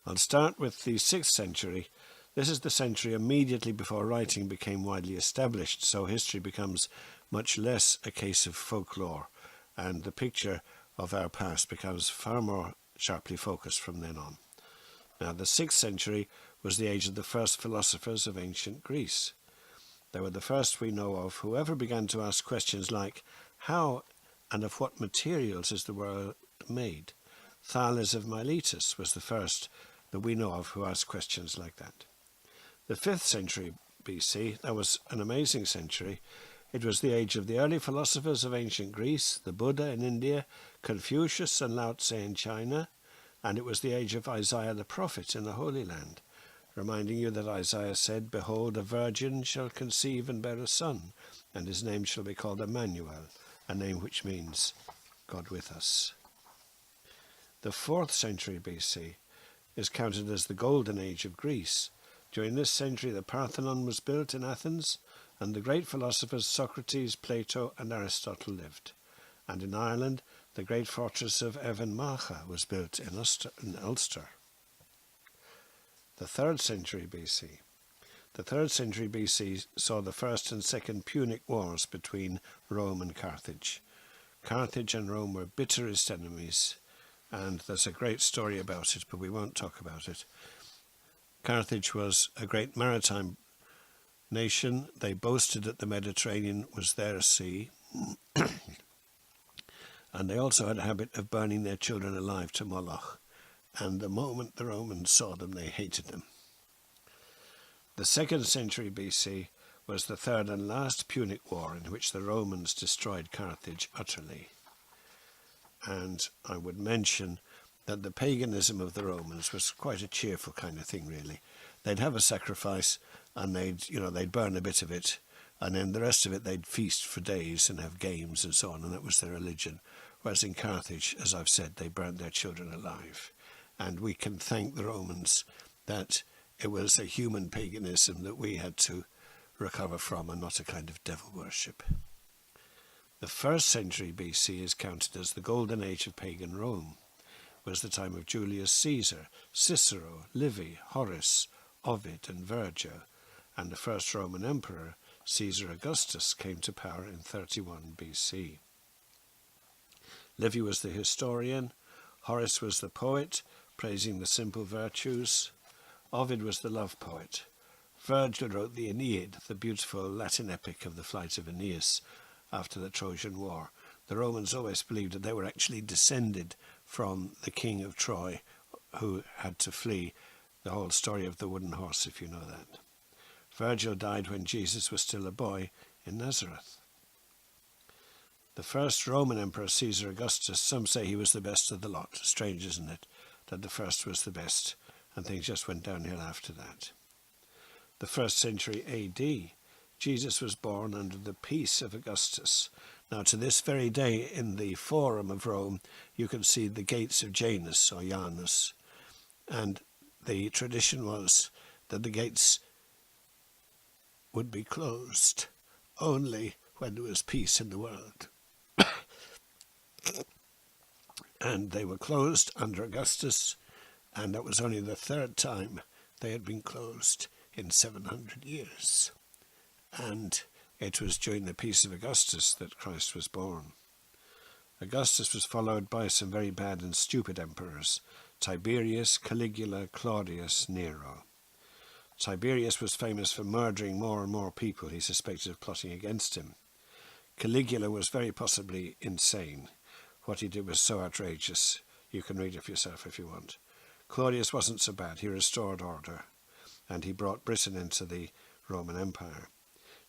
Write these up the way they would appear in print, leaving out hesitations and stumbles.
I'll start with the 6th century. This is the century immediately before writing became widely established, so history becomes much less a case of folklore, and the picture of our past becomes far more sharply focused from then on. Now, the 6th century was the age of the first philosophers of ancient Greece. They were the first we know of who ever began to ask questions like, how and of what materials is the world made? Thales of Miletus was the first that we know of who asked questions like that. The 5th century BC, that was an amazing century. It was the age of the early philosophers of ancient Greece, the Buddha in India, Confucius and Lao Tse in China, and it was the age of Isaiah the prophet in the Holy Land, reminding you that Isaiah said, "Behold, a virgin shall conceive and bear a son, and his name shall be called Emmanuel," a name which means God with us. The 4th century BC is counted as the golden age of Greece. During this century, the Parthenon was built in Athens, and the great philosophers Socrates, Plato and Aristotle lived. And in Ireland, the great fortress of Evan-Macha was built in Ulster. The 3rd century BC. The 3rd century BC saw the First and Second Punic Wars between Rome and Carthage. Carthage and Rome were bitterest enemies, and there's a great story about it, but we won't talk about it. Carthage was a great maritime nation. They boasted that the Mediterranean was their sea, and they also had a habit of burning their children alive to Moloch, and the moment the Romans saw them, they hated them. The 2nd century BC was the 3rd and last Punic War, in which the Romans destroyed Carthage utterly. And I would mention that the paganism of the Romans was quite a cheerful kind of thing, really. They'd have a sacrifice, and they'd burn a bit of it, and then the rest of it they'd feast for days and have games and so on, and that was their religion. Whereas in Carthage, as I've said, they burnt their children alive. And we can thank the Romans that it was a human paganism that we had to recover from, and not a kind of devil worship. The 1st century BC is counted as the golden age of pagan Rome. It was the time of Julius Caesar, Cicero, Livy, Horace, Ovid and Virgil, and the first Roman emperor, Caesar Augustus, came to power in 31 BC. Livy was the historian, Horace was the poet, praising the simple virtues, Ovid was the love poet, Virgil wrote the Aeneid, the beautiful Latin epic of the flight of Aeneas after the Trojan War. The Romans always believed that they were actually descended from the king of Troy, who had to flee. The whole story of the wooden horse, if you know that. Virgil died when Jesus was still a boy in Nazareth. The first Roman emperor, Caesar Augustus, some say he was the best of the lot. Strange, isn't it, that the first was the best, and things just went downhill after that. The 1st century AD, Jesus was born under the peace of Augustus. Now, to this very day, in the Forum of Rome, you can see the gates of Janus or Janus, and the tradition was that the gates would be closed only when there was peace in the world. And they were closed under Augustus, and that was only the 3rd time they had been closed in 700 years. And it was during the peace of Augustus that Christ was born. Augustus was followed by some very bad and stupid emperors: Tiberius, Caligula, Claudius, Nero. Tiberius was famous for murdering more and more people he suspected of plotting against him. Caligula was very possibly insane. What he did was so outrageous. You can read it for yourself if you want. Claudius wasn't so bad. He restored order, and he brought Britain into the Roman Empire.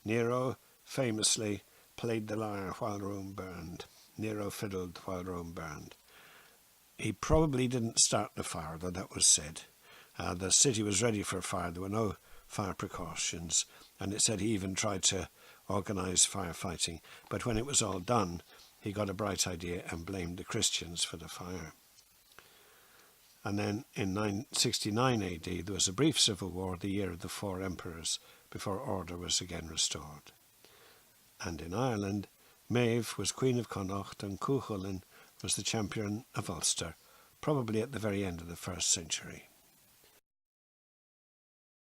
Nero famously played the lyre while Rome burned. Nero fiddled while Rome burned. He probably didn't start the fire, though that was said. The city was ready for a fire. There were no fire precautions, and it said he even tried to organise firefighting. But when it was all done, he got a bright idea and blamed the Christians for the fire. And then in 969 AD, there was a brief civil war, the year of the 4 emperors, before order was again restored. And in Ireland, Maeve was Queen of Connaught and Cuchulainn was the champion of Ulster, probably at the very end of the 1st century.